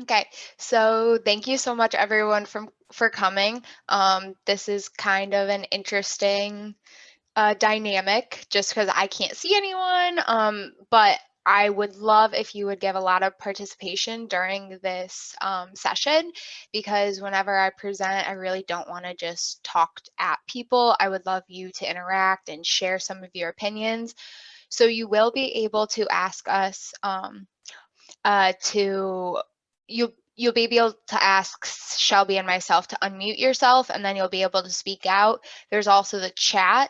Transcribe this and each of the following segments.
Okay, so thank you so much everyone for coming. This is kind of an interesting dynamic just because I can't see anyone. But I would love if you would give a lot of participation during this session, because whenever I present, I really don't want to just talk at people. I would love you to interact and share some of your opinions. So you will be able to ask us to you'll be able to ask Shelby and myself to unmute yourself, and then you'll be able to speak out. There's also the chat.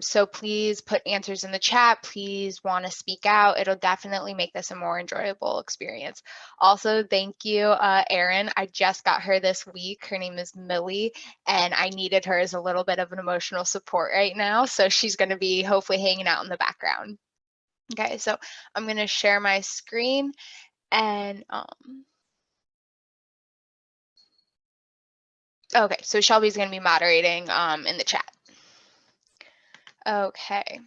So please put answers in the chat. Please want to speak out. It'll definitely make this a more enjoyable experience. Also, thank you, Erin. I just got her this week. Her name is Millie, and I needed her as a little bit of an emotional support right now. So she's going to be hopefully hanging out in the background. Okay, so I'm going to share my screen and okay, so Shelby's going to be moderating in the chat. Okay.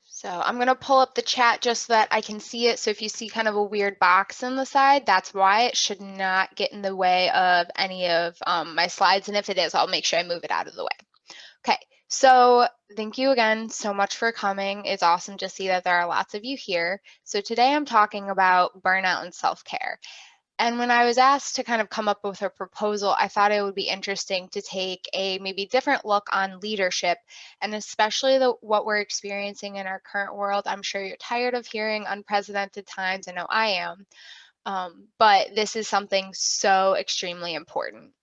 So I'm going to pull up the chat just so that I can see it. So if you see kind of a weird box on the side, that's why. It should not get in the way of any of my slides. And if it is, I'll make sure I move it out of the way. Okay, so thank you again so much for coming. It's awesome to see that there are lots of you here. So today I'm talking about burnout and self-care. And when I was asked to kind of come up with a proposal, I thought it would be interesting to take a maybe different look on leadership, and especially what we're experiencing in our current world. I'm sure you're tired of hearing unprecedented times. I know I am. But this is something so extremely important.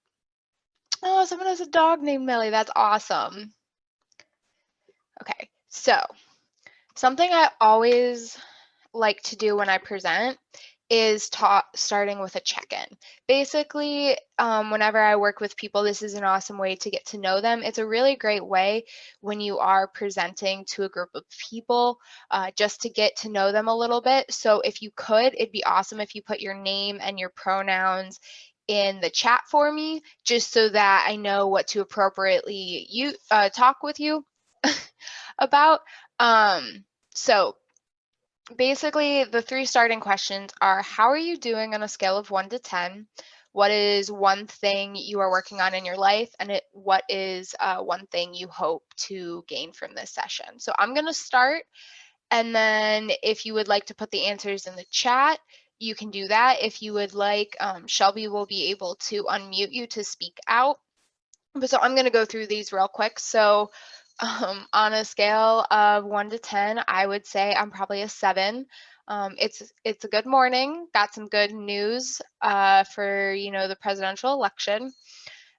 Oh, someone has a dog named Millie. That's awesome. Okay, so something I always like to do when I present is starting with a check-in. Basically, whenever I work with people, this is an awesome way to get to know them. It's a really great way when you are presenting to a group of people just to get to know them a little bit. So if you could, it'd be awesome if you put your name and your pronouns in the chat for me, just so that I know what to appropriately talk with you about. So basically, the three starting questions are: how are you doing on a scale of 1 to 10? What is one thing you are working on in your life? And what is one thing you hope to gain from this session? So I'm going to start. And then if you would like to put the answers in the chat, you can do that. If you would like, Shelby will be able to unmute you to speak out. But so I'm going to go through these real quick. So on a scale of 1 to 10, I would say I'm probably a 7. It's a good morning. Got some good news for the presidential election,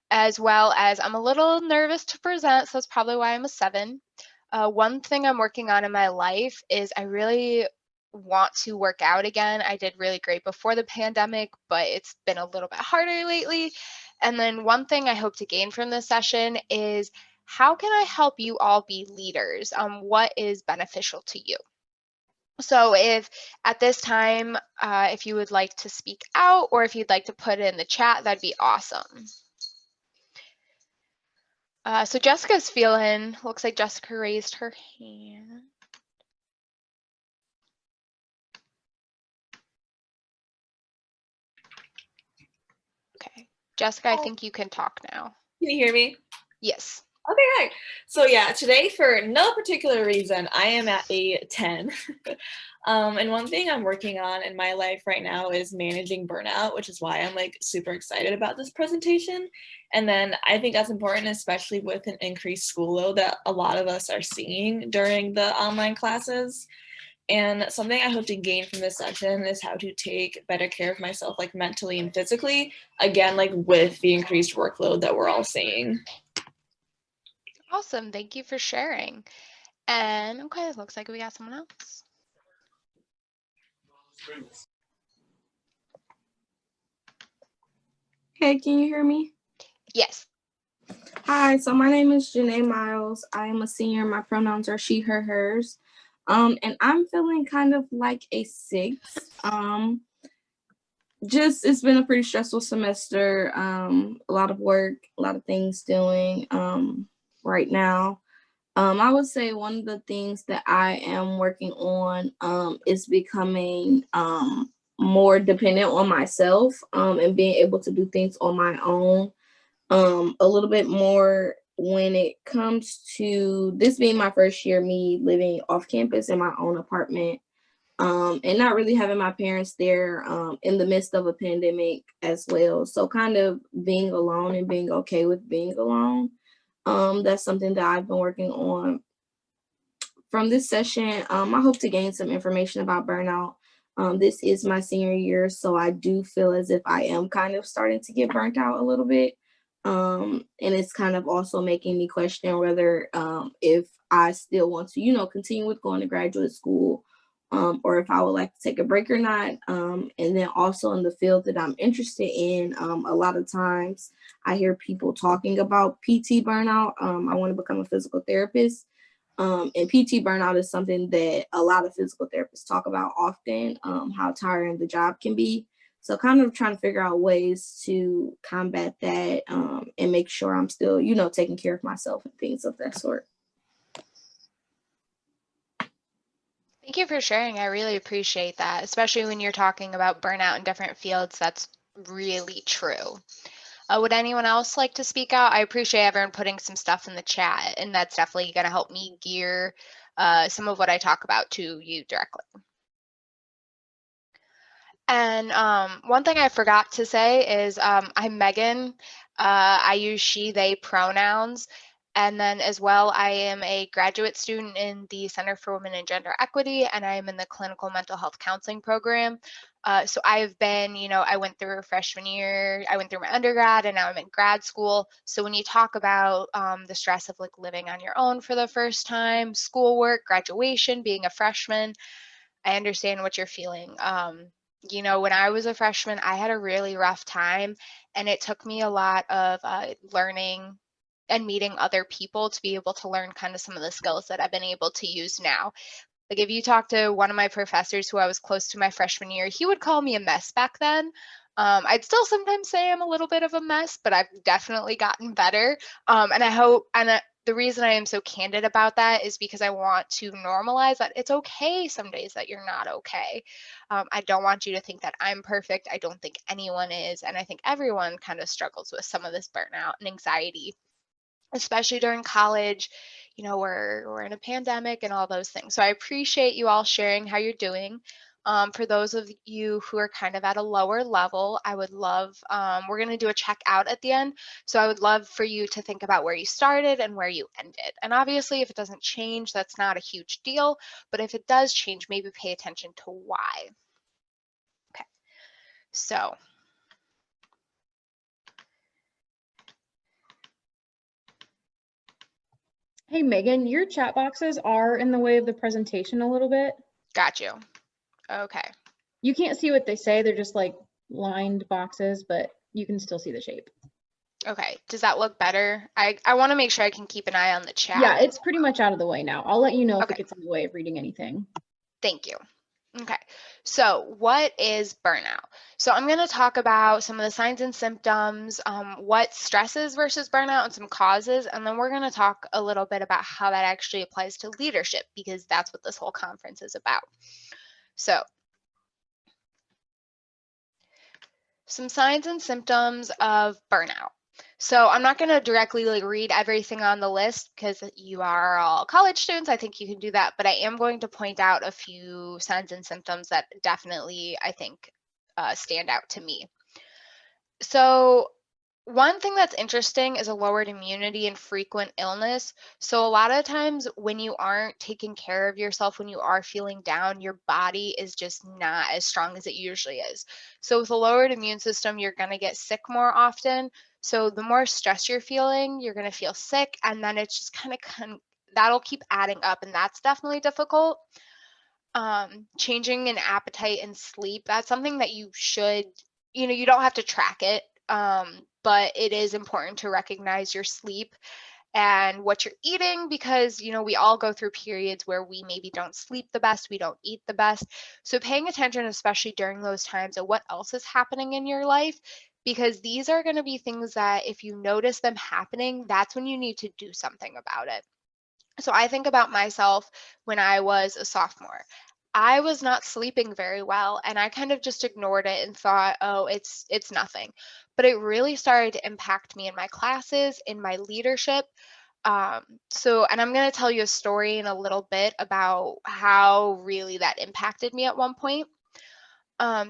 as well as I'm a little nervous to present, so that's probably why I'm a 7. One thing I'm working on in my life is I really want to work out again. I did really great before the pandemic, but it's been a little bit harder lately. And then one thing I hope to gain from this session is: how can I help you all be leaders? What is beneficial to you? So if at this time, if you would like to speak out, or if you'd like to put it in the chat, that'd be awesome. So Jessica's looks like Jessica raised her hand. Okay, Jessica, I think you can talk now. Can you hear me? Yes. Okay, hi. So yeah, today for no particular reason, I am at a 10. And one thing I'm working on in my life right now is managing burnout, which is why I'm like super excited about this presentation. And then I think that's important, especially with an increased school load that a lot of us are seeing during the online classes. And something I hope to gain from this session is how to take better care of myself, like mentally and physically, again, like with the increased workload that we're all seeing. Awesome. Thank you for sharing. And okay, it looks like we got someone else. Hey, can you hear me? Yes. Hi, so my name is Janae Miles. I am a senior. My pronouns are she, her, hers. And I'm feeling kind of like a 6. It's been a pretty stressful semester. A lot of work, a lot of things doing right now. I would say one of the things that I am working on is becoming more dependent on myself and being able to do things on my own a little bit more when it comes to this being my first year, me living off campus in my own apartment and not really having my parents there in the midst of a pandemic as well. So kind of being alone and being okay with being alone. That's something that I've been working on. From this session, I hope to gain some information about burnout. This is my senior year, so I do feel as if I am kind of starting to get burnt out a little bit. And it's kind of also making me question whether if I still want to, continue with going to graduate school or if I would like to take a break or not. And then also in the field that I'm interested in, a lot of times I hear people talking about PT burnout. I want to become a physical therapist. And PT burnout is something that a lot of physical therapists talk about often, how tiring the job can be. So kind of trying to figure out ways to combat that and make sure I'm still, taking care of myself and things of that sort. Thank you for sharing. I really appreciate that, especially when you're talking about burnout in different fields. That's really true. Would anyone else like to speak out? I appreciate everyone putting some stuff in the chat, and that's definitely going to help me gear some of what I talk about to you directly. And one thing I forgot to say is I'm Megan. I use she, they pronouns. And then as well, I am a graduate student in the Center for Women and Gender Equity, and I am in the clinical mental health counseling program. So I've been, I went through freshman year, I went through my undergrad, and now I'm in grad school. So when you talk about the stress of like living on your own for the first time, schoolwork, graduation, being a freshman, I understand what you're feeling. When I was a freshman, I had a really rough time, and it took me a lot of learning and meeting other people to be able to learn kind of some of the skills that I've been able to use now. Like if you talk to one of my professors who I was close to my freshman year, he would call me a mess back then. I'd still sometimes say I'm a little bit of a mess, but I've definitely gotten better. And I hope, and the reason I am so candid about that is because I want to normalize that it's okay some days that you're not okay. I don't want you to think that I'm perfect. I don't think anyone is. And I think everyone kind of struggles with some of this burnout and anxiety, especially during college. We're in a pandemic and all those things. So I appreciate you all sharing how you're doing. For those of you who are kind of at a lower level, I would love, we're going to do a check out at the end. So I would love for you to think about where you started and where you ended. And obviously, if it doesn't change, that's not a huge deal. But if it does change, maybe pay attention to why. Okay. So Hey, Megan, your chat boxes are in the way of the presentation a little bit. got you. Okay. You can't see what they say. They're just like lined boxes, but you can still see the shape. Okay. Does that look better? I want to make sure I can keep an eye on the chat. Yeah, it's pretty much out of the way now. I'll let you know if Okay. it gets in the way of reading anything. Thank you. Okay, so what is burnout? So I'm going to talk about some of the signs and symptoms, what stresses versus burnout and some causes, and then we're going to talk a little bit about how that actually applies to leadership, because that's what this whole conference is about. So some signs and symptoms of burnout. So I'm not going to directly read everything on the list because you are all college students. I think you can do that, but I am going to point out a few signs and symptoms that definitely, I think, stand out to me. So one thing that's interesting is a lowered immunity and frequent illness. So a lot of times when you aren't taking care of yourself, when you are feeling down, your body is just not as strong as it usually is. So with a lowered immune system, you're going to get sick more often. So the more stress you're feeling, you're going to feel sick, and then it's just kind of that'll keep adding up, and that's definitely difficult. Changing in appetite and sleep, that's something that you should, you don't have to track it, but it is important to recognize your sleep and what you're eating, because we all go through periods where we maybe don't sleep the best, we don't eat the best. So paying attention, especially during those times, of what else is happening in your life, because these are going to be things that if you notice them happening, that's when you need to do something about it. So I think about myself when I was a sophomore. I was not sleeping very well, and I kind of just ignored it and thought, "Oh, it's nothing." But it really started to impact me in my classes, in my leadership. And I'm going to tell you a story in a little bit about how really that impacted me at one point.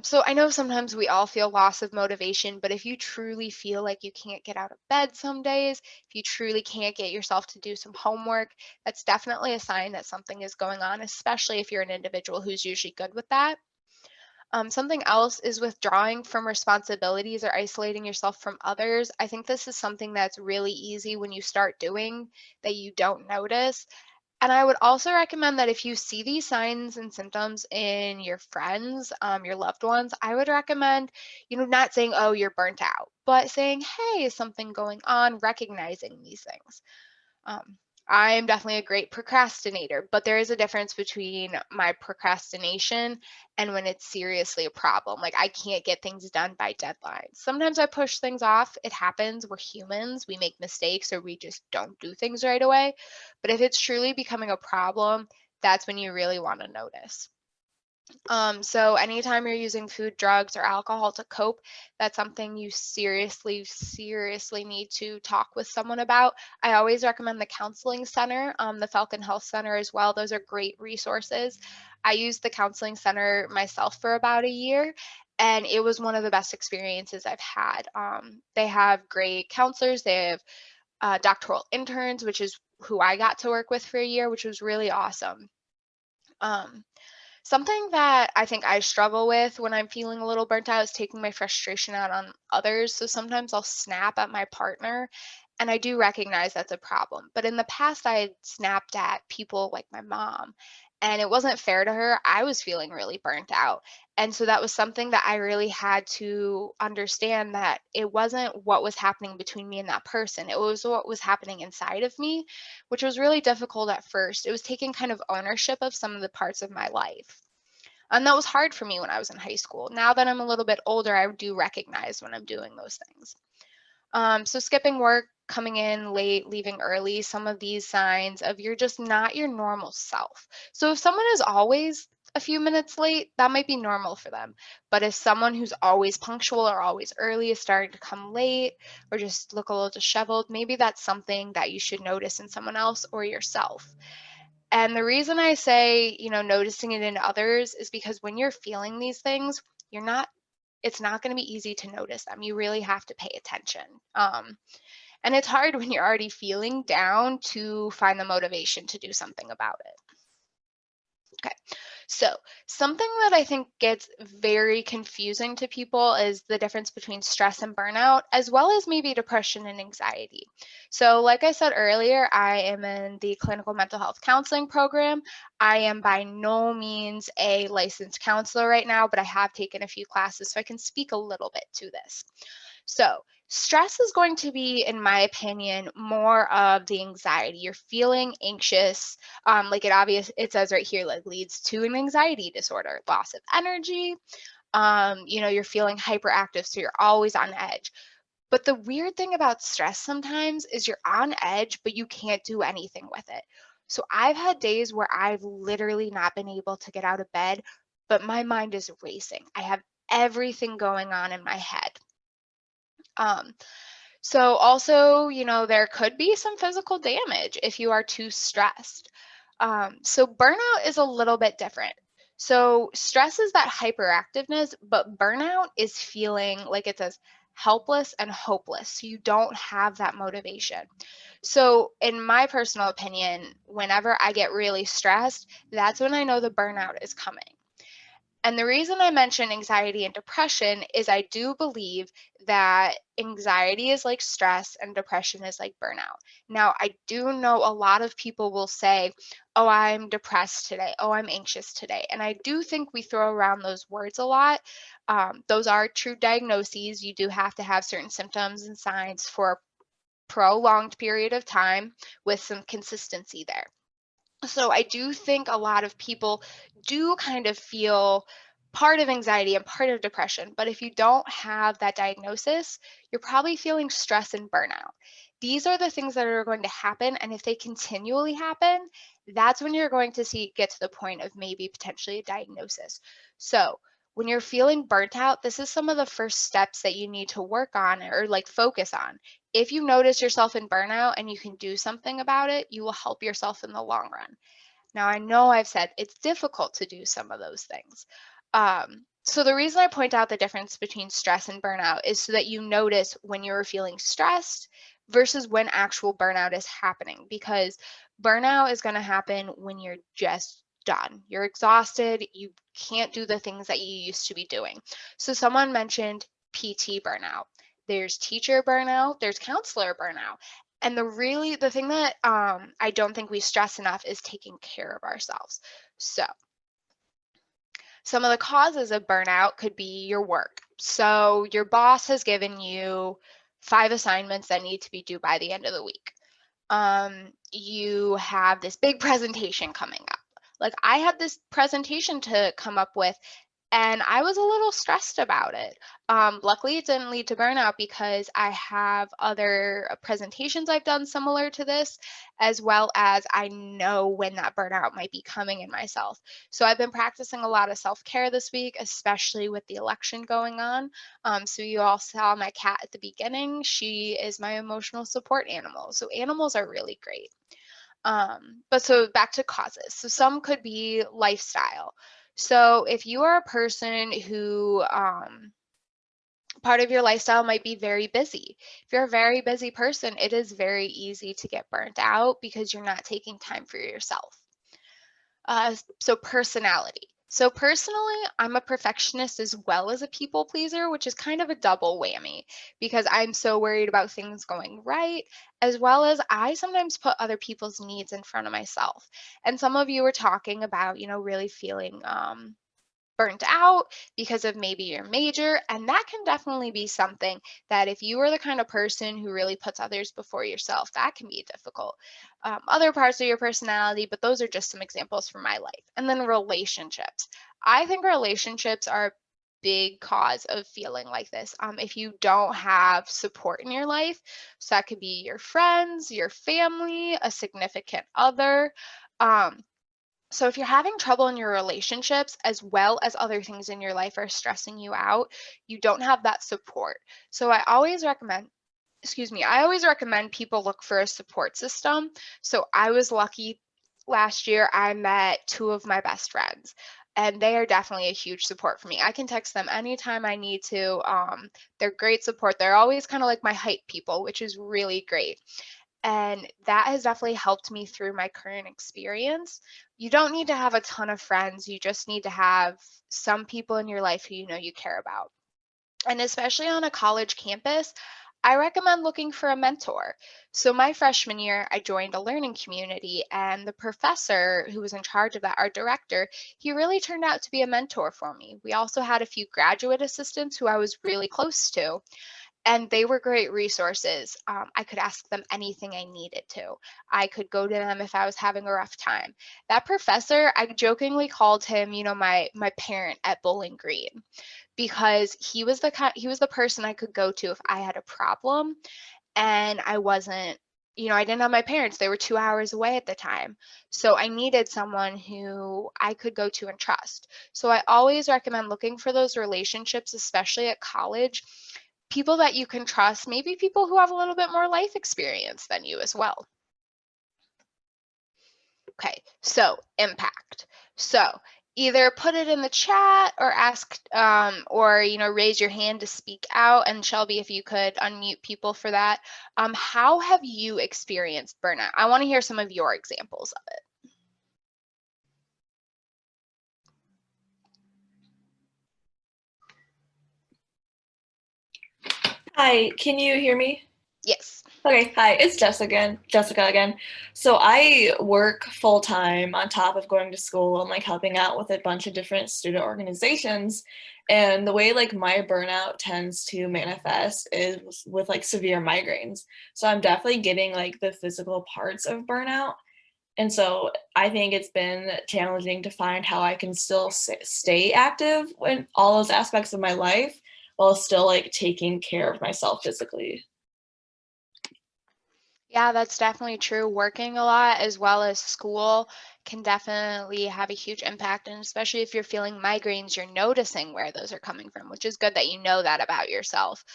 So I know sometimes we all feel loss of motivation, but if you truly feel like you can't get out of bed some days, if you truly can't get yourself to do some homework, that's definitely a sign that something is going on, especially if you're an individual who's usually good with that. Something else is withdrawing from responsibilities or isolating yourself from others. I think this is something that's really easy when you start doing that you don't notice. And I would also recommend that if you see these signs and symptoms in your friends, your loved ones, I would recommend, not saying, oh, you're burnt out, but saying, hey, is something going on, recognizing these things. Um, I am definitely a great procrastinator, but there is a difference between my procrastination and when it's seriously a problem. Like I can't get things done by deadlines. Sometimes I push things off. It happens. We're humans. We make mistakes or we just don't do things right away. But if it's truly becoming a problem, that's when you really want to notice. So anytime you're using food, drugs, or alcohol to cope, that's something you seriously need to talk with someone about. I always recommend the counseling center, the Falcon Health Center as well. Those are great resources. I used the counseling center myself for about a year, and it was one of the best experiences I've had. They have great counselors. They have doctoral interns, which is who I got to work with for a year, which was really awesome. Um, Something that I think I struggle with when I'm feeling a little burnt out is taking my frustration out on others. So sometimes I'll snap at my partner, and I do recognize that's a problem. But in the past, I had snapped at people like my mom, and it wasn't fair to her. I was feeling really burnt out. And so that was something that I really had to understand that it wasn't what was happening between me and that person. It was what was happening inside of me, which was really difficult at first. It was taking kind of ownership of some of the parts of my life. And that was hard for me when I was in high school. Now that I'm a little bit older, I do recognize when I'm doing those things. So skipping work, coming in late, leaving early, some of these signs of you're just not your normal self. So if someone is always a few minutes late, that might be normal for them. But if someone who's always punctual or always early is starting to come late or just look a little disheveled, maybe that's something that you should notice in someone else or yourself. And the reason I say, noticing it in others is because when you're feeling these things, it's not going to be easy to notice them. You really have to pay attention. And it's hard when you're already feeling down to find the motivation to do something about it. Okay. So, something that I think gets very confusing to people is the difference between stress and burnout, as well as maybe depression and anxiety. So, like I said earlier, I am in the clinical mental health counseling program. I am by no means a licensed counselor right now, but I have taken a few classes, so I can speak a little bit to this. So, stress is going to be, in my opinion, more of the anxiety. You're feeling anxious, like it says right here, like leads to an anxiety disorder, loss of energy. You're feeling hyperactive, so you're always on edge. But the weird thing about stress sometimes is you're on edge, but you can't do anything with it. So I've had days where I've literally not been able to get out of bed, but my mind is racing. I have everything going on in my head. Um, so also, there could be some physical damage if you are too stressed. So burnout is a little bit different. So stress is that hyperactiveness, but burnout is feeling like it says helpless and hopeless. So you don't have that motivation. So in my personal opinion, whenever I get really stressed, that's when I know the burnout is coming. And the reason I mention anxiety and depression is I do believe that anxiety is like stress and depression is like burnout. Now, I do know a lot of people will say, oh, I'm depressed today. Oh, I'm anxious today. And I do think we throw around those words a lot. Those are true diagnoses. You do have to have certain symptoms and signs for a prolonged period of time with some consistency there. So I do think a lot of people do kind of feel part of anxiety and part of depression. But if you don't have that diagnosis, you're probably feeling stress and burnout. These are the things that are going to happen. And if they continually happen, that's when you're going to get to the point of maybe potentially a diagnosis. So when you're feeling burnt out, this is some of the first steps that you need to work on or like focus on. If you notice yourself in burnout and you can do something about it, you will help yourself in the long run. Now, I know I've said it's difficult to do some of those things. So the reason I point out the difference between stress and burnout is so that you notice when you're feeling stressed versus when actual burnout is happening, because burnout is going to happen when you're just done. You're exhausted. You can't do the things that you used to be doing. So someone mentioned PT burnout. There's teacher burnout. There's counselor burnout. And the thing that I don't think we stress enough is taking care of ourselves. So some of the causes of burnout could be your work. So your boss has given you 5 assignments that need to be due by the end of the week. You have this big presentation coming up. Like I had this presentation to come up with, and I was a little stressed about it. Luckily, it didn't lead to burnout because I have other presentations I've done similar to this, as well as I know when that burnout might be coming in myself. So I've been practicing a lot of self-care this week, especially with the election going on. So you all saw my cat at the beginning. She is my emotional support animal. So animals are really great. But so back to causes. So some could be lifestyle. So if you are a person who part of your lifestyle might be very busy. If you're a very busy person, it is very easy to get burnt out because you're not taking time for yourself. So personality. So personally, I'm a perfectionist as well as a people pleaser, which is kind of a double whammy because I'm so worried about things going right, as well as I sometimes put other people's needs in front of myself. And some of you were talking about, really feeling burnt out because of maybe your major. And that can definitely be something that if you are the kind of person who really puts others before yourself, that can be difficult. Other parts of your personality, but those are just some examples from my life. And then relationships. I think relationships are a big cause of feeling like this. If you don't have support in your life, so that could be your friends, your family, a significant other. So if you're having trouble in your relationships as well as other things in your life are stressing you out, you don't have that support. So I always recommend people look for a support system. So I was lucky last year I met 2 of my best friends, and they are definitely a huge support for me. I can text them anytime I need to. They're great support. They're always kind of like my hype people, which is really great. And that has definitely helped me through my current experience. You don't need to have a ton of friends. You just need to have some people in your life who you know you care about. And especially on a college campus, I recommend looking for a mentor. So my freshman year, I joined a learning community, and the professor who was in charge of that, our director, he really turned out to be a mentor for me. We also had a few graduate assistants who I was really close to, and they were great resources. I could ask them anything I needed to. I could go to them if I was having a rough time. That professor, I jokingly called him, my parent at Bowling Green, because he was the person I could go to if I had a problem and I wasn't, I didn't have my parents. They were 2 hours away at the time. So I needed someone who I could go to and trust. So I always recommend looking for those relationships, especially at college, people that you can trust, maybe people who have a little bit more life experience than you as well. Okay, so impact. So either put it in the chat or ask, or raise your hand to speak out. And Shelby, if you could unmute people for that. How have you experienced burnout? I want to hear some of your examples of it. Hi, can you hear me? Yes. Okay, hi, it's Jessica again. So I work full time on top of going to school and helping out with a bunch of different student organizations. And the way my burnout tends to manifest is with severe migraines. So I'm definitely getting the physical parts of burnout. And so I think it's been challenging to find how I can still stay active in all those aspects of my life while still like taking care of myself physically. Yeah, that's definitely true. Working a lot as well as school can definitely have a huge impact. And especially if you're feeling migraines, you're noticing where those are coming from, which is good that you know that about yourself.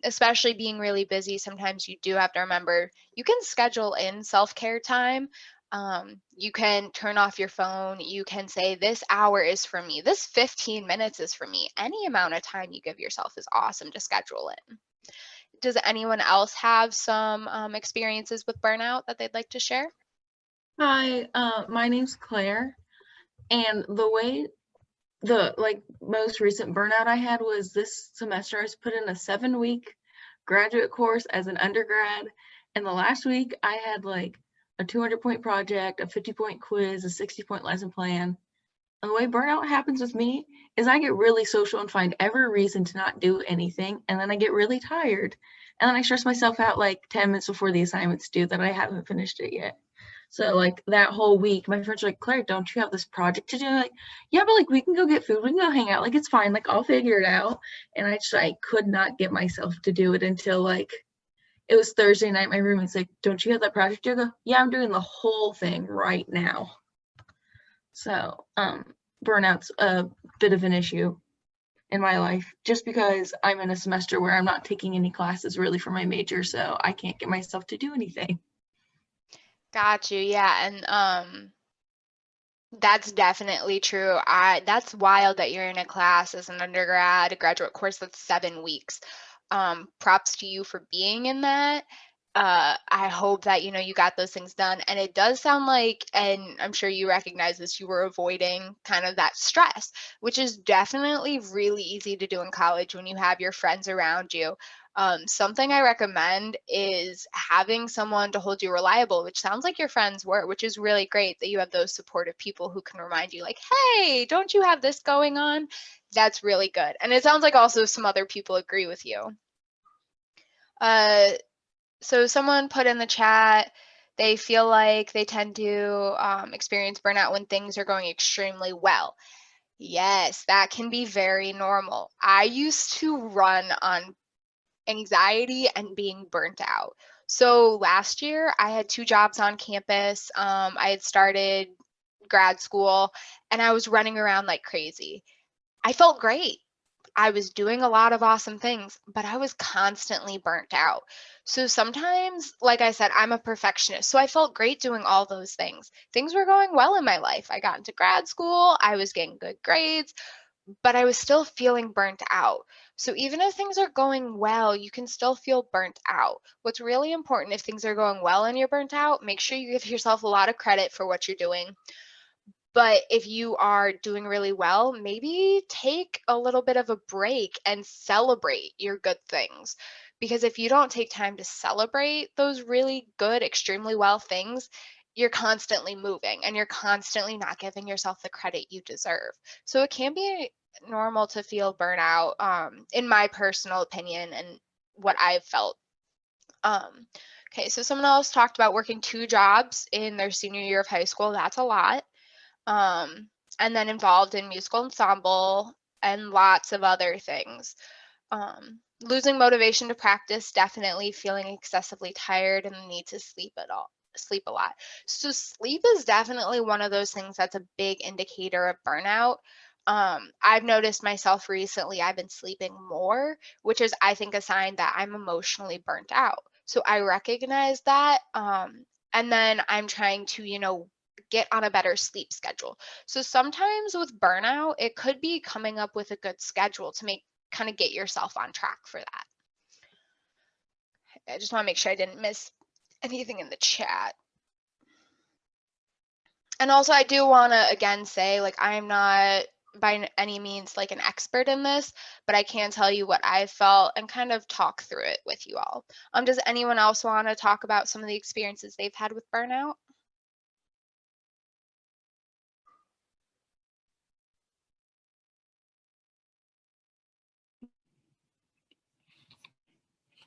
Especially being really busy, sometimes you do have to remember you can schedule in self-care time. You can turn off your phone. You can say, this hour is for me. This 15 minutes is for me. Any amount of time you give yourself is awesome to schedule in. Does anyone else have some experiences with burnout that they'd like to share? Hi, my name's Claire, and the most recent burnout I had was this semester. I was put in a 7-week graduate course as an undergrad, and the last week I had like a 200-point project, a 50-point quiz, a 60-point lesson plan. And the way burnout happens with me is I get really social and find every reason to not do anything, and then I get really tired, and then I stress myself out like 10 minutes before the assignment's due that I haven't finished it yet. So like that whole week, my friends are like, Claire, don't you have this project to do? I'm like, yeah, but like we can go get food, we can go hang out, like it's fine, like I'll figure it out. And I could not get myself to do it until like it was Thursday night. My roommate's like, don't you have that project to go? Yeah, I'm doing the whole thing right now. So burnout's a bit of an issue in my life just because I'm in a semester where I'm not taking any classes really for my major, so I can't get myself to do anything. Got you. Yeah, and that's definitely true. That's wild that you're in a class as an undergrad, a graduate course that's 7 weeks. Props to you for being in that. I hope that you got those things done. And it does sound like, and I'm sure you recognize this, you were avoiding kind of that stress, which is definitely really easy to do in college when you have your friends around you. Something I recommend is having someone to hold you reliable, which sounds like your friends were, which is really great that you have those supportive people who can remind you, like, hey, don't you have this going on? That's really good. And it sounds like also some other people agree with you. So someone put in the chat, they feel like they tend to experience burnout when things are going extremely well. Yes, that can be very normal. I used to run on anxiety and being burnt out. So last year I had 2 jobs on campus. I had started grad school and I was running around like crazy. I felt great. I was doing a lot of awesome things, but I was constantly burnt out. So sometimes, like I said, I'm a perfectionist. So I felt great doing all those things. Things were going well in my life. I got into grad school, I was getting good grades, but I was still feeling burnt out. So even if things are going well, you can still feel burnt out. What's really important if things are going well and you're burnt out, make sure you give yourself a lot of credit for what you're doing. But if you are doing really well, maybe take a little bit of a break and celebrate your good things. Because if you don't take time to celebrate those really good, extremely well things, you're constantly moving and you're constantly not giving yourself the credit you deserve. So it can be normal to feel burnout, in my personal opinion and what I've felt. Okay, so someone else talked about working 2 jobs in their senior year of high school. That's a lot. um, and then involved in musical ensemble and lots of other things. Losing motivation to practice, definitely feeling excessively tired and the need to sleep a lot. So sleep is definitely one of those things that's a big indicator of burnout. I've noticed myself recently, I've been sleeping more, which is, I think, a sign that I'm emotionally burnt out. So I recognize that. And then I'm trying to, get on a better sleep schedule. So sometimes with burnout, it could be coming up with a good schedule to make kind of get yourself on track for that. I just want to make sure I didn't miss anything in the chat. And also I do want to again say, like, I'm not by any means like an expert in this, but I can tell you what I felt and kind of talk through it with you all. Does anyone else want to talk about some of the experiences they've had with burnout?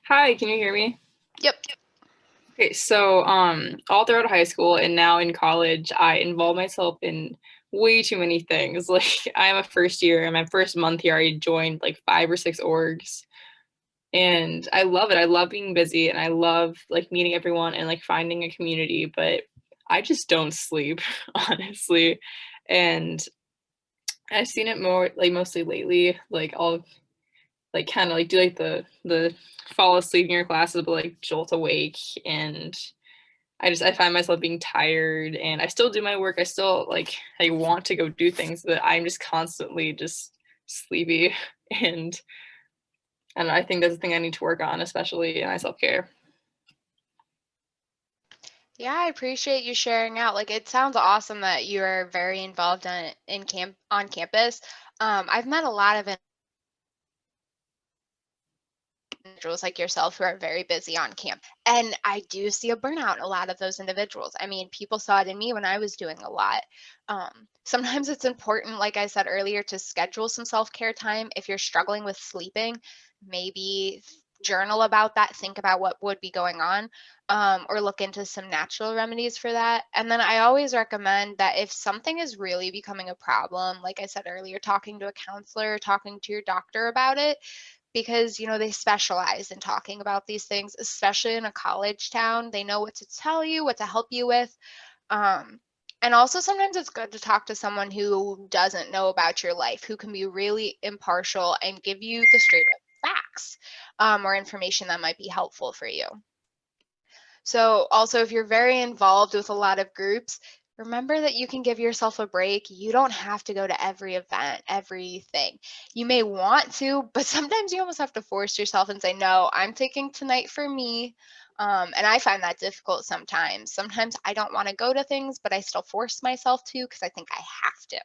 Hi, can you hear me? Yep. Okay, so all throughout high school and now in college, I involve myself in way too many things. Like I'm a first year, and my first month here, I joined like 5 or 6 orgs, and I love it. I love being busy, and I love like meeting everyone and like finding a community. But I just don't sleep, honestly, and I've seen it more like mostly lately. Like I'll like kind of like do like the fall asleep in your classes, but like jolt awake, and I find myself being tired, and I still do my work. I still like I want to go do things, but I'm just constantly just sleepy, and I think that's the thing I need to work on, especially in my self-care. Yeah, I appreciate you sharing out. Like, it sounds awesome that you're very involved on campus. I've met a lot of individuals like yourself who are very busy on campus, and I do see a burnout in a lot of those individuals. I mean, people saw it in me when I was doing a lot. Sometimes it's important, like I said earlier, to schedule some self-care time. If you're struggling with sleeping, maybe journal about that, think about what would be going on, or look into some natural remedies for that. And then I always recommend that if something is really becoming a problem, like I said earlier, talking to a counselor, talking to your doctor about it, because they specialize in talking about these things, especially in a college town. They know what to tell you, what to help you with. And also sometimes it's good to talk to someone who doesn't know about your life, who can be really impartial and give you the straight up facts, or information that might be helpful for you. So also, if you're very involved with a lot of groups, remember that you can give yourself a break. You don't have to go to every event, everything. You may want to, but sometimes you almost have to force yourself and say, no, I'm taking tonight for me. And I find that difficult sometimes. Sometimes I don't want to go to things, but I still force myself to because I think I have to.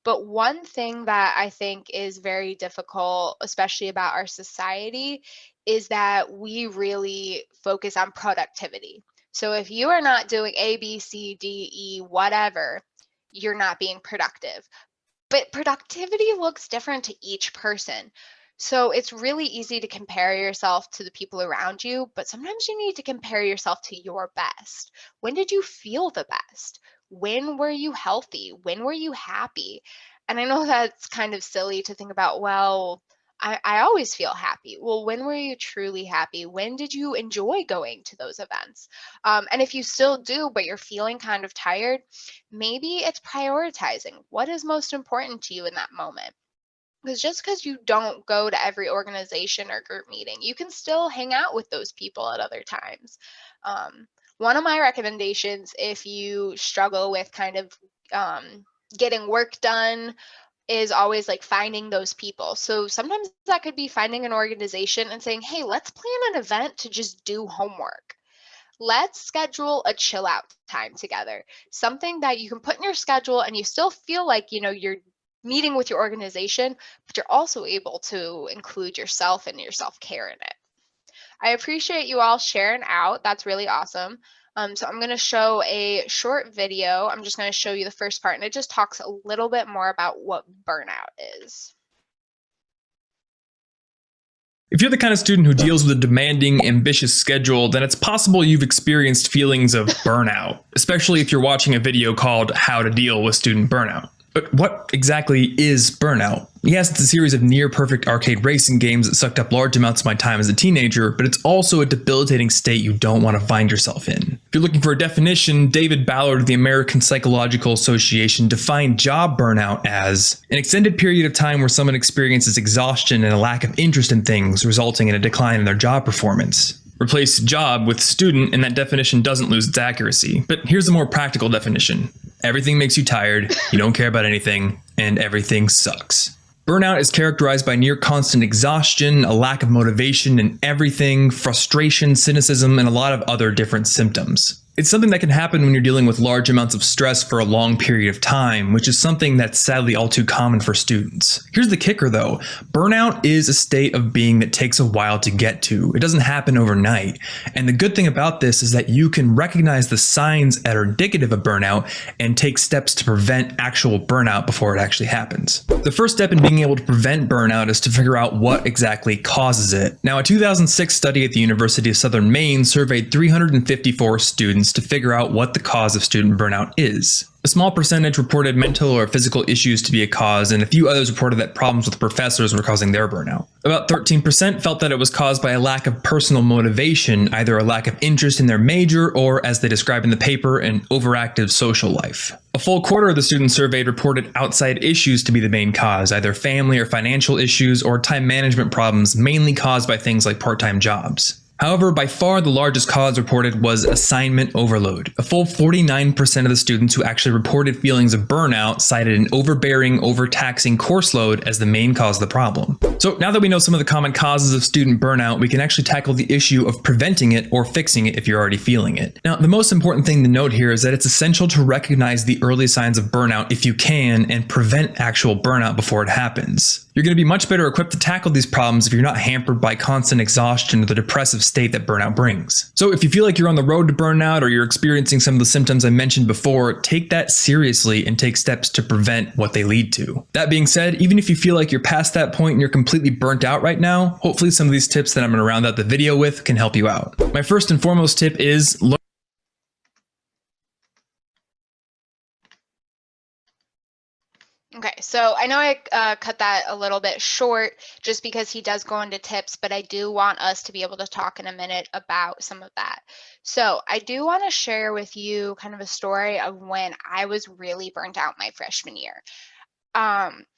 But one thing that I think is very difficult, especially about our society, is that we really focus on productivity. So if you are not doing A, B, C, D, E, whatever, you're not being productive. But productivity looks different to each person. So it's really easy to compare yourself to the people around you, but sometimes you need to compare yourself to your best. When did you feel the best? When were you healthy? When were you happy? And I know that's kind of silly to think about, well, I always feel happy. Well, when were you truly happy? When did you enjoy going to those events? And if you still do, but you're feeling kind of tired, maybe it's prioritizing. What is most important to you in that moment? Because just because you don't go to every organization or group meeting, you can still hang out with those people at other times. One of my recommendations, if you struggle with kind of getting work done, is always like finding those people. So sometimes that could be finding an organization and saying, hey, let's plan an event to just do homework. Let's schedule a chill out time together, something that you can put in your schedule and you still feel like, you're meeting with your organization, but you're also able to include yourself and your self-care in it. I appreciate you all sharing out. That's really awesome. So I'm going to show a short video. I'm just going to show you the first part, and it just talks a little bit more about what burnout is. If you're the kind of student who deals with a demanding, ambitious schedule, then it's possible you've experienced feelings of burnout, especially if you're watching a video called How to Deal with Student Burnout. But what exactly is burnout? Yes, it's a series of near-perfect arcade racing games that sucked up large amounts of my time as a teenager, but it's also a debilitating state you don't want to find yourself in. If you're looking for a definition, David Ballard of the American Psychological Association defined job burnout as an extended period of time where someone experiences exhaustion and a lack of interest in things, resulting in a decline in their job performance. Replace job with student, and that definition doesn't lose its accuracy. But here's a more practical definition. Everything makes you tired, you don't care about anything, and everything sucks. Burnout is characterized by near constant exhaustion, a lack of motivation in everything, frustration, cynicism, and a lot of other different symptoms. It's something that can happen when you're dealing with large amounts of stress for a long period of time, which is something that's sadly all too common for students. Here's the kicker though. Burnout is a state of being that takes a while to get to. It doesn't happen overnight. And the good thing about this is that you can recognize the signs that are indicative of burnout and take steps to prevent actual burnout before it actually happens. The first step in being able to prevent burnout is to figure out what exactly causes it. Now, a 2006 study at the University of Southern Maine surveyed 354 students to figure out what the cause of student burnout is. A small percentage reported mental or physical issues to be a cause, and a few others reported that problems with professors were causing their burnout. About 13% felt that it was caused by a lack of personal motivation, either a lack of interest in their major or, as they describe in the paper, an overactive social life. A full quarter of the students surveyed reported outside issues to be the main cause, either family or financial issues or time management problems, mainly caused by things like part-time jobs. However, by far the largest cause reported was assignment overload. A full 49% of the students who actually reported feelings of burnout cited an overbearing, overtaxing course load as the main cause of the problem. So now that we know some of the common causes of student burnout, we can actually tackle the issue of preventing it or fixing it if you're already feeling it. Now, the most important thing to note here is that it's essential to recognize the early signs of burnout if you can and prevent actual burnout before it happens. You're going to be much better equipped to tackle these problems if you're not hampered by constant exhaustion or the depressive state that burnout brings. So if you feel like you're on the road to burnout or you're experiencing some of the symptoms I mentioned before, take that seriously and take steps to prevent what they lead to. That being said, even if you feel like you're past that point and you're completely burnt out right now, hopefully some of these tips that I'm going to round out the video with can help you out. My first and foremost tip is learn. Okay, so I know I cut that a little bit short just because he does go into tips, but I do want us to be able to talk in a minute about some of that. So I do want to share with you kind of a story of when I was really burnt out my freshman year.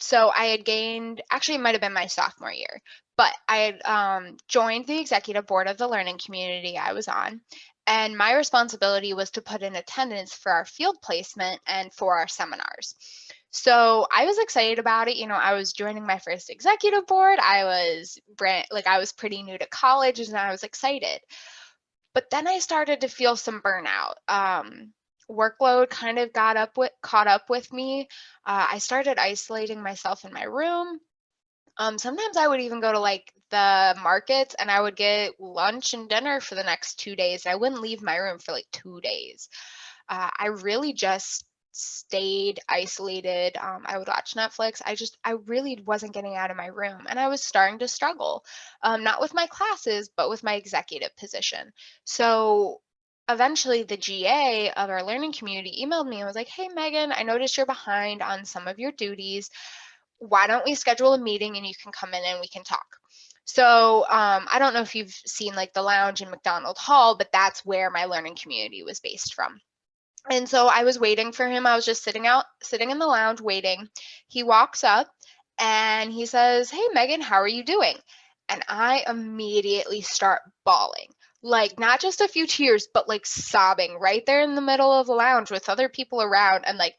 So I had gained, actually it might have been my sophomore year, but I had joined the executive board of the learning community I was on. And my responsibility was to put in attendance for our field placement and for our seminars. So I was excited about it. You know, I was joining my first executive board. I was pretty new to college and I was excited. But then I started to feel some burnout. Workload kind of caught up with me. I started isolating myself in my room. Sometimes I would even go to like the markets and I would get lunch and dinner for the next 2 days. I wouldn't leave my room for like 2 days. I really just stayed isolated. I would watch Netflix. I really wasn't getting out of my room and I was starting to struggle, not with my classes, but with my executive position. So eventually the GA of our learning community emailed me and was like, "Hey, Megan, I noticed you're behind on some of your duties. Why don't we schedule a meeting and you can come in and we can talk?" So I don't know if you've seen like the lounge in McDonald Hall, but that's where my learning community was based from. And so I was waiting for him. I was just sitting in the lounge waiting. He walks up and he says, "Hey, Megan, how are you doing?" And I immediately start bawling, like not just a few tears, but like sobbing right there in the middle of the lounge with other people around. And like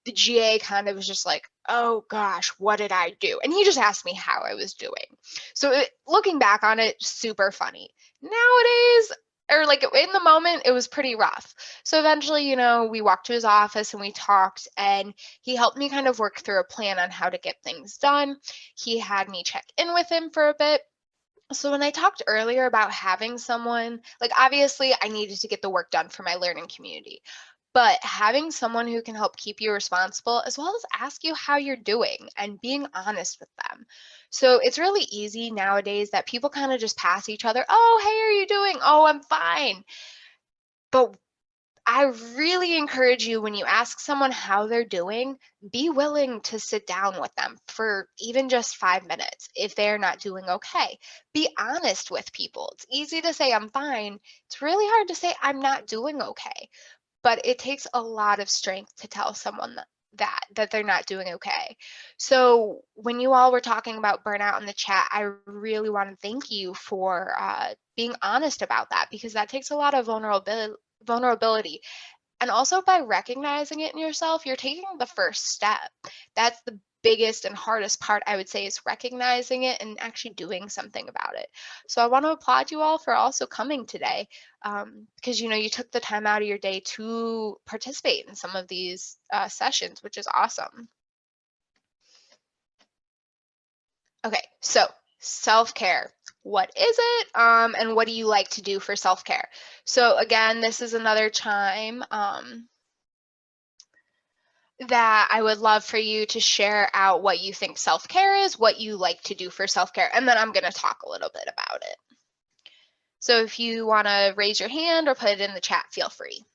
the GA kind of was just like, "Oh gosh, what did I do?" And he just asked me how I was doing. So looking back on it, super funny. Nowadays, or like in the moment, it was pretty rough. So eventually, you know, we walked to his office and we talked and he helped me kind of work through a plan on how to get things done. He had me check in with him for a bit. So when I talked earlier about having someone, like obviously I needed to get the work done for my learning community, but having someone who can help keep you responsible as well as ask you how you're doing and being honest with them. So it's really easy nowadays that people kind of just pass each other, "Oh, hey, are you doing? Oh, I'm fine." But I really encourage you when you ask someone how they're doing, be willing to sit down with them for even just 5 minutes if they're not doing okay. Be honest with people. It's easy to say I'm fine. It's really hard to say I'm not doing okay. But it takes a lot of strength to tell someone that they're not doing okay. So when you all were talking about burnout in the chat, I really want to thank you for being honest about that because that takes a lot of vulnerability. And also by recognizing it in yourself, you're taking the first step. That's the biggest and hardest part, I would say, is recognizing it and actually doing something about it. So I want to applaud you all for also coming today, because you took the time out of your day to participate in some of these sessions, which is awesome. Okay, so self-care. What is it? And what do you like to do for self-care? So again, this is another time that I would love for you to share out what you think self-care is, what you like to do for self-care, and then I'm going to talk a little bit about it. So if you want to raise your hand or put it in the chat, feel free.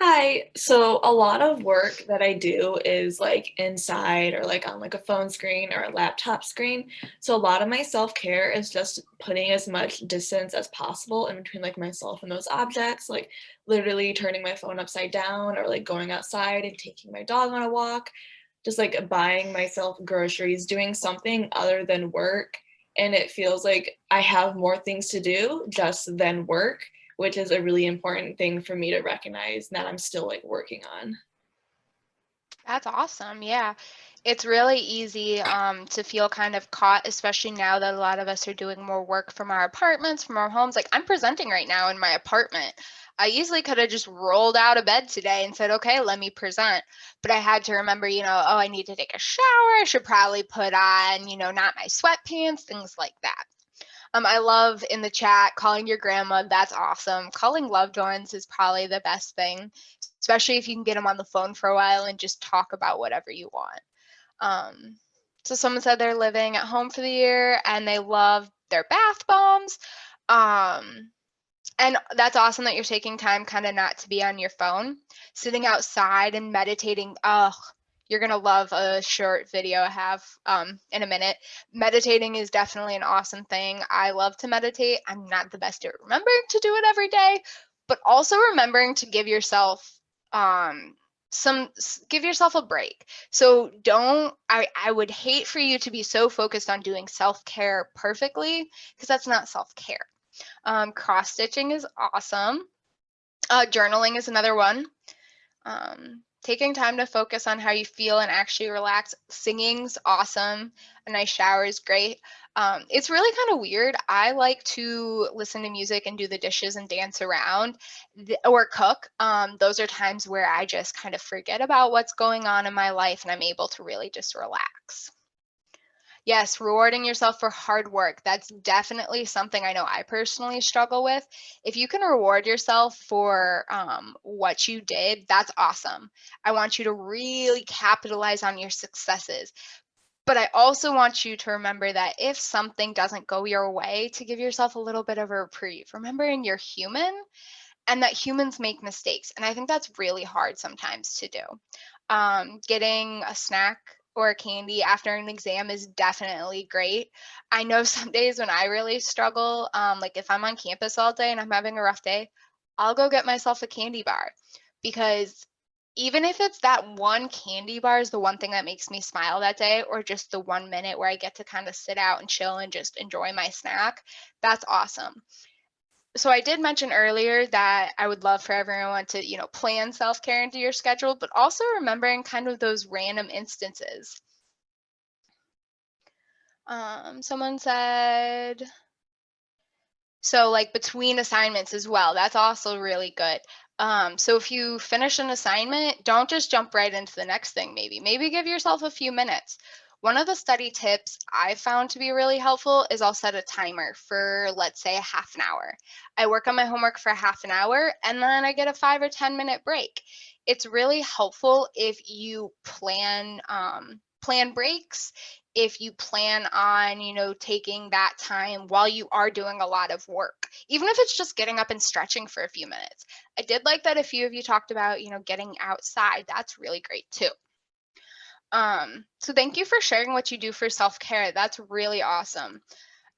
Hi. So a lot of work that I do is like inside or like on like a phone screen or a laptop screen. So a lot of my self-care is just putting as much distance as possible in between like myself and those objects, like literally turning my phone upside down or like going outside and taking my dog on a walk, just like buying myself groceries, doing something other than work. And it feels like I have more things to do just than work, which is a really important thing for me to recognize that I'm still like working on. That's awesome. Yeah. It's really easy to feel kind of caught, especially now that a lot of us are doing more work from our apartments, from our homes. Like I'm presenting right now in my apartment. I easily could have just rolled out of bed today and said, okay, let me present. But I had to remember, oh, I need to take a shower. I should probably put on, not my sweatpants, things like that. I love in the chat calling your grandma. That's awesome. Calling loved ones is probably the best thing, especially if you can get them on the phone for a while and just talk about whatever you want. So someone said they're living at home for the year and they love their bath bombs. And that's awesome that you're taking time kind of not to be on your phone. Sitting outside and meditating. Oh, you're going to love a short video I have in a minute. Meditating is definitely an awesome thing. I love to meditate. I'm not the best at remembering to do it every day, but also remembering to give yourself give yourself a break. So I would hate for you to be so focused on doing self-care perfectly, because that's not self-care. Cross stitching is awesome. Journaling is another one. Taking time to focus on how you feel and actually relax. Singing's awesome. A nice shower is great. It's really kind of weird. I like to listen to music and do the dishes and dance around or cook. Those are times where I just kind of forget about what's going on in my life and I'm able to really just relax. Yes, rewarding yourself for hard work. That's definitely something I know I personally struggle with. If you can reward yourself for what you did, that's awesome. I want you to really capitalize on your successes. But I also want you to remember that if something doesn't go your way, to give yourself a little bit of a reprieve. Remembering you're human and that humans make mistakes. And I think that's really hard sometimes to do. Getting a snack or a candy after an exam is definitely great. I know some days when I really struggle, like if I'm on campus all day and I'm having a rough day, I'll go get myself a candy bar, because even if it's that one candy bar is the one thing that makes me smile that day, or just the 1 minute where I get to kind of sit out and chill and just enjoy my snack, that's awesome. So I did mention earlier that I would love for everyone to, plan self-care into your schedule, but also remembering kind of those random instances. Someone said, so like between assignments as well, that's also really good. So if you finish an assignment, don't just jump right into the next thing, maybe give yourself a few minutes. One of the study tips I found to be really helpful is I'll set a timer for, let's say, a half an hour. I work on my homework for half an hour and then I get a 5 or 10 minute break. It's really helpful if you plan breaks, if you plan on, taking that time while you are doing a lot of work, even if it's just getting up and stretching for a few minutes. I did like that a few of you talked about, getting outside. That's really great too. So thank you for sharing what you do for self-care. That's really awesome.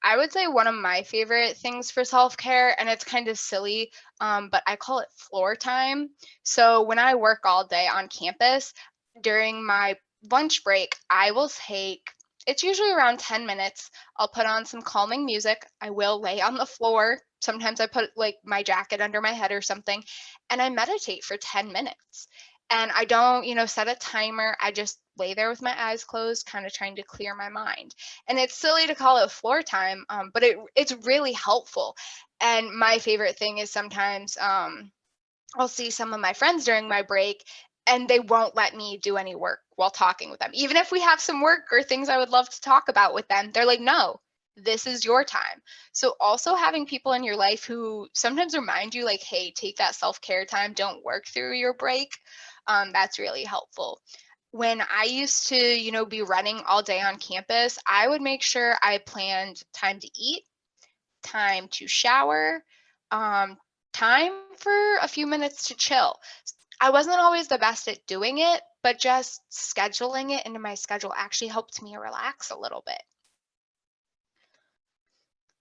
I would say one of my favorite things for self-care, and it's kind of silly, but I call it floor time. So when I work all day on campus, during my lunch break, I will take, it's usually around 10 minutes. I'll put on some calming music. I will lay on the floor, Sometimes I put like my jacket under my head or something, and I meditate for 10 minutes. And I don't, set a timer. I just lay there with my eyes closed, kind of trying to clear my mind. And it's silly to call it floor time, but it's really helpful. And my favorite thing is sometimes I'll see some of my friends during my break, and they won't let me do any work while talking with them. Even if we have some work or things I would love to talk about with them, they're like, no, this is your time. So also having people in your life who sometimes remind you like, hey, take that self-care time, don't work through your break. That's really helpful. When I used to, be running all day on campus, I would make sure I planned time to eat, time to shower, time for a few minutes to chill. I wasn't always the best at doing it, but just scheduling it into my schedule actually helped me relax a little bit.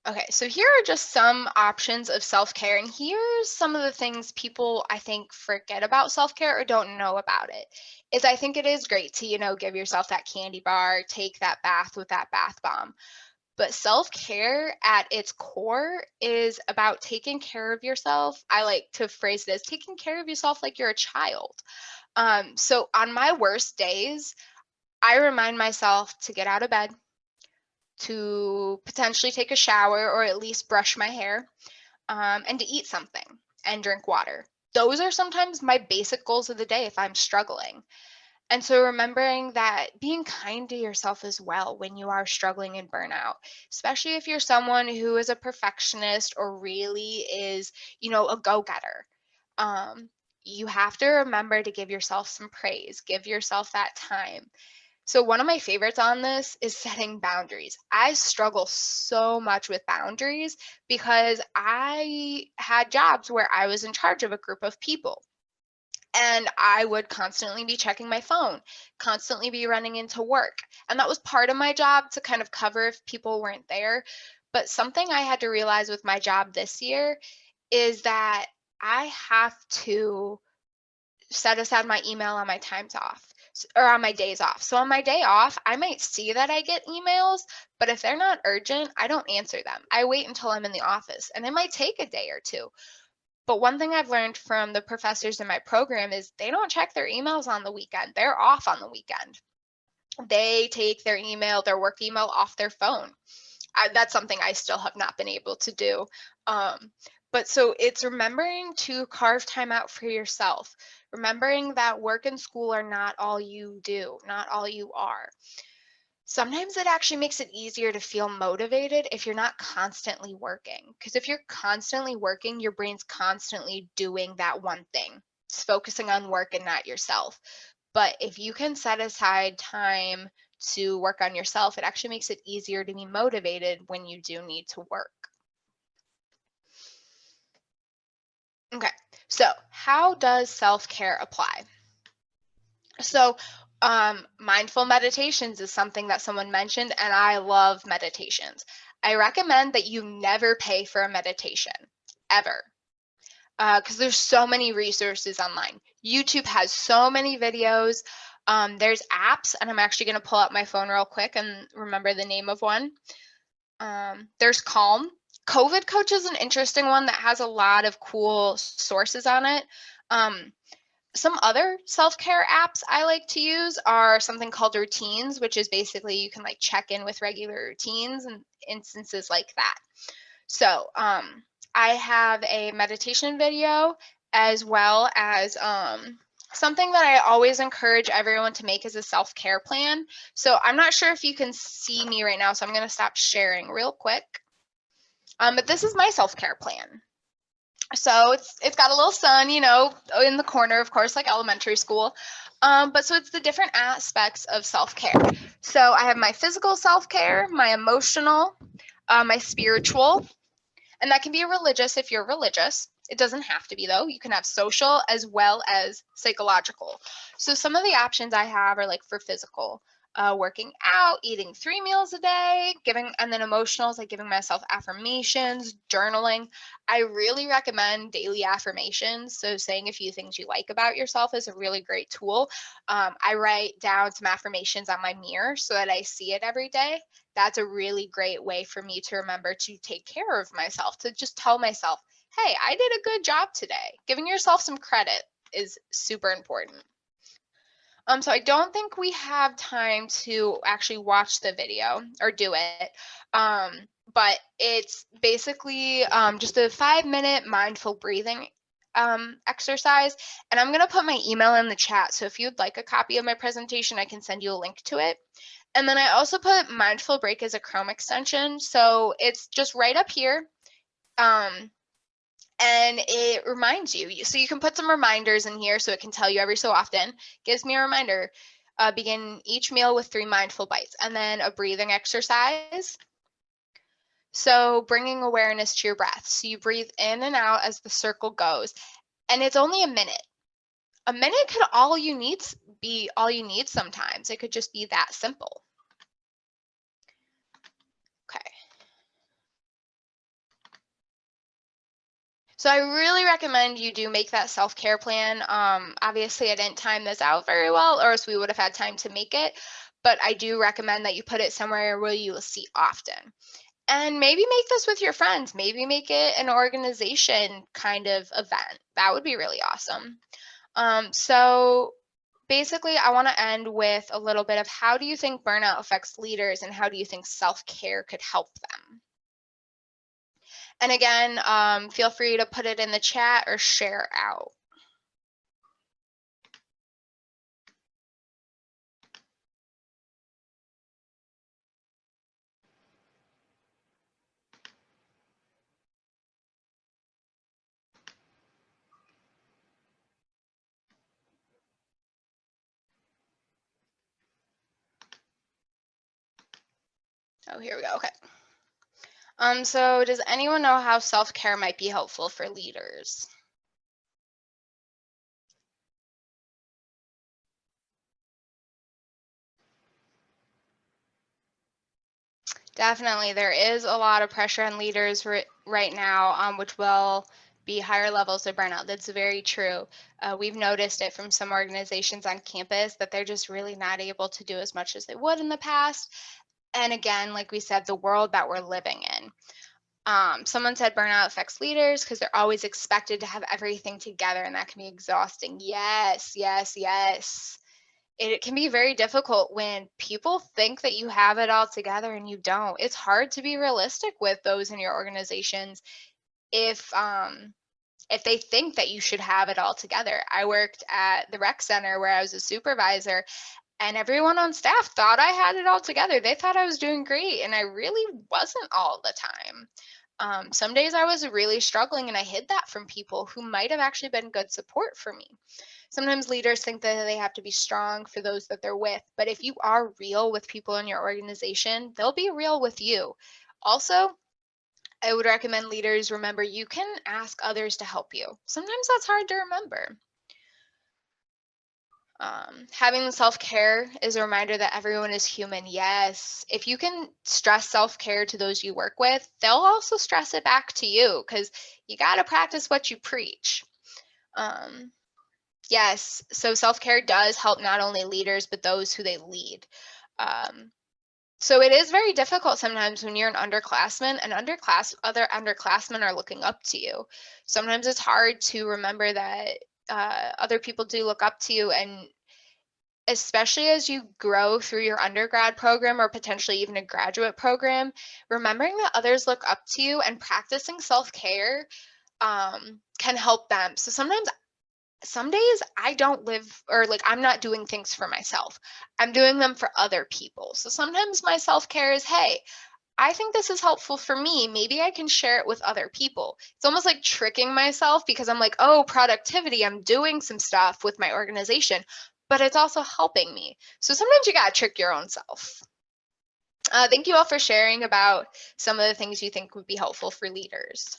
Okay, so here are just some options of self-care, and here's some of the things people I think forget about self-care or don't know about it. Is I think it is great to, give yourself that candy bar, take that bath with that bath bomb. But self-care at its core is about taking care of yourself. I like to phrase it as taking care of yourself like you're a child. So on my worst days, I remind myself to get out of bed, to potentially take a shower or at least brush my hair, and to eat something and drink water. Those are sometimes my basic goals of the day if I'm struggling. And so remembering that being kind to yourself as well when you are struggling in burnout, especially if you're someone who is a perfectionist or really is, a go-getter. You have to remember to give yourself some praise, give yourself that time. So one of my favorites on this is setting boundaries. I struggle so much with boundaries because I had jobs where I was in charge of a group of people. And I would constantly be checking my phone, constantly be running into work. And that was part of my job to kind of cover if people weren't there. But something I had to realize with my job this year is that I have to set aside my email on my times off or on my days off. So on my day off, I might see that I get emails, but if they're not urgent, I don't answer them. I wait until I'm in the office, and it might take a day or two. But one thing I've learned from the professors in my program is they don't check their emails on the weekend. They're off on the weekend. They take their work email off their phone. That's something I still have not been able to do. But so it's remembering to carve time out for yourself, remembering that work and school are not all you do, not all you are. Sometimes it actually makes it easier to feel motivated if you're not constantly working. Because if you're constantly working, your brain's constantly doing that one thing. It's focusing on work and not yourself. But if you can set aside time to work on yourself, it actually makes it easier to be motivated when you do need to work. Okay, so how does self-care apply? So mindful meditations is something that someone mentioned, and I love meditations. I recommend that you never pay for a meditation, ever, because there's so many resources online. YouTube has so many videos. There's apps, and I'm actually going to pull out my phone real quick and remember the name of one. There's Calm. COVID Coach is an interesting one that has a lot of cool sources on it. Some other self-care apps I like to use are something called routines, which is basically you can like check in with regular routines and instances like that. So I have a meditation video as well as something that I always encourage everyone to make is a self-care plan. So I'm not sure if you can see me right now, so I'm going to stop sharing real quick. But this is my self-care plan. So it's got a little sun, in the corner, of course, like elementary school. But so it's the different aspects of self-care. So I have my physical self-care, my emotional, my spiritual, and that can be religious if you're religious. It doesn't have to be, though. You can have social as well as psychological. So some of the options I have are like for physical, working out, eating 3 meals a day, and then emotionals, like giving myself affirmations, journaling. I really recommend daily affirmations. So saying a few things you like about yourself is a really great tool. I write down some affirmations on my mirror so that I see it every day. that's a really great way for me to remember to take care of myself, to just tell myself, hey, I did a good job today. Giving yourself some credit is super important. So I don't think we have time to actually watch the video or do it. But it's basically just a 5-minute mindful breathing exercise. And I'm going to put my email in the chat. So if you'd like a copy of my presentation, I can send you a link to it. And then I also put mindful break as a Chrome extension. So it's just right up here. And it reminds you. So you can put some reminders in here so it can tell you every so often. Gives me a reminder. Begin each meal with 3 mindful bites, and then a breathing exercise. So bringing awareness to your breath. So you breathe in and out as the circle goes. And it's only a minute. A minute could be all you need sometimes. It could just be that simple. Okay. So I really recommend you do make that self-care plan. Obviously, I didn't time this out very well, or else we would have had time to make it. But I do recommend that you put it somewhere where you will see often. And maybe make this with your friends. Maybe make it an organization kind of event. That would be really awesome. So basically, I want to end with a little bit of how do you think burnout affects leaders and how do you think self-care could help them? And again, feel free to put it in the chat or share out. Oh, here we go. Okay. So does anyone know how self-care might be helpful for leaders? Definitely, there is a lot of pressure on leaders right now, which will be higher levels of burnout. That's very true. We've noticed it from some organizations on campus that they're just really not able to do as much as they would in the past. And again, like we said, the world that we're living in. Someone said burnout affects leaders because they're always expected to have everything together, and that can be exhausting. Yes, yes, yes. It can be very difficult when people think that you have it all together and you don't. It's hard to be realistic with those in your organizations if they think that you should have it all together. I worked at the rec center where I was a supervisor, and everyone on staff thought I had it all together. They thought I was doing great, and I really wasn't all the time. Some days I was really struggling, and I hid that from people who might have actually been good support for me. Sometimes leaders think that they have to be strong for those that they're with, but if you are real with people in your organization, they'll be real with you. Also, I would recommend leaders remember you can ask others to help you. Sometimes that's hard to remember. Having self-care is a reminder that everyone is human. Yes, if you can stress self-care to those you work with, they'll also stress it back to you because you got to practice what you preach. Yes, so self-care does help not only leaders, but those who they lead. So it is very difficult sometimes when you're an underclassman and other underclassmen are looking up to you. Sometimes it's hard to remember that other people do look up to you, and especially as you grow through your undergrad program or potentially even a graduate program, remembering that others look up to you and practicing self-care can help them. So some days I don't live, or like I'm not doing things for myself. I'm doing them for other people. So sometimes my self-care is, hey, I think this is helpful for me. Maybe I can share it with other people. It's almost like tricking myself because I'm like, oh, productivity, I'm doing some stuff with my organization, but it's also helping me. So sometimes you got to trick your own self. Thank you all for sharing about some of the things you think would be helpful for leaders.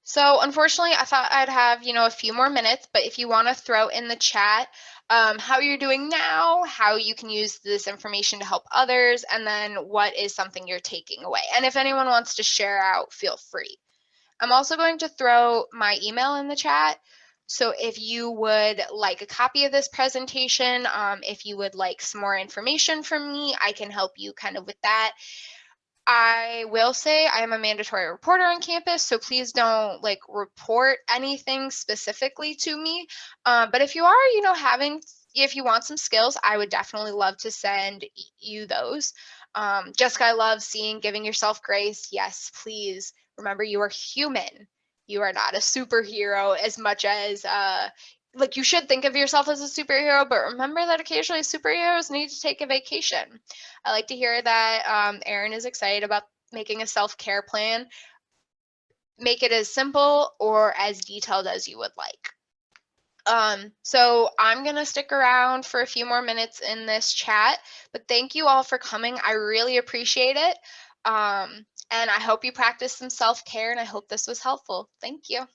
So unfortunately, I thought I'd have, a few more minutes, but if you want to throw in the chat how you're doing now, how you can use this information to help others, and then what is something you're taking away. And if anyone wants to share out, feel free. I'm also going to throw my email in the chat. So if you would like a copy of this presentation, if you would like some more information from me, I can help you kind of with that. I will say I am a mandatory reporter on campus, so please don't like report anything specifically to me. But if you are, if you want some skills, I would definitely love to send you those. Jessica, I love seeing giving yourself grace. Yes, please remember you are human. You are not a superhero as much as like you should think of yourself as a superhero, but remember that occasionally superheroes need to take a vacation. I like to hear that Erin is excited about making a self-care plan. Make it as simple or as detailed as you would like. So I'm going to stick around for a few more minutes in this chat, but thank you all for coming. I really appreciate it. And I hope you practice some self-care, and I hope this was helpful. Thank you.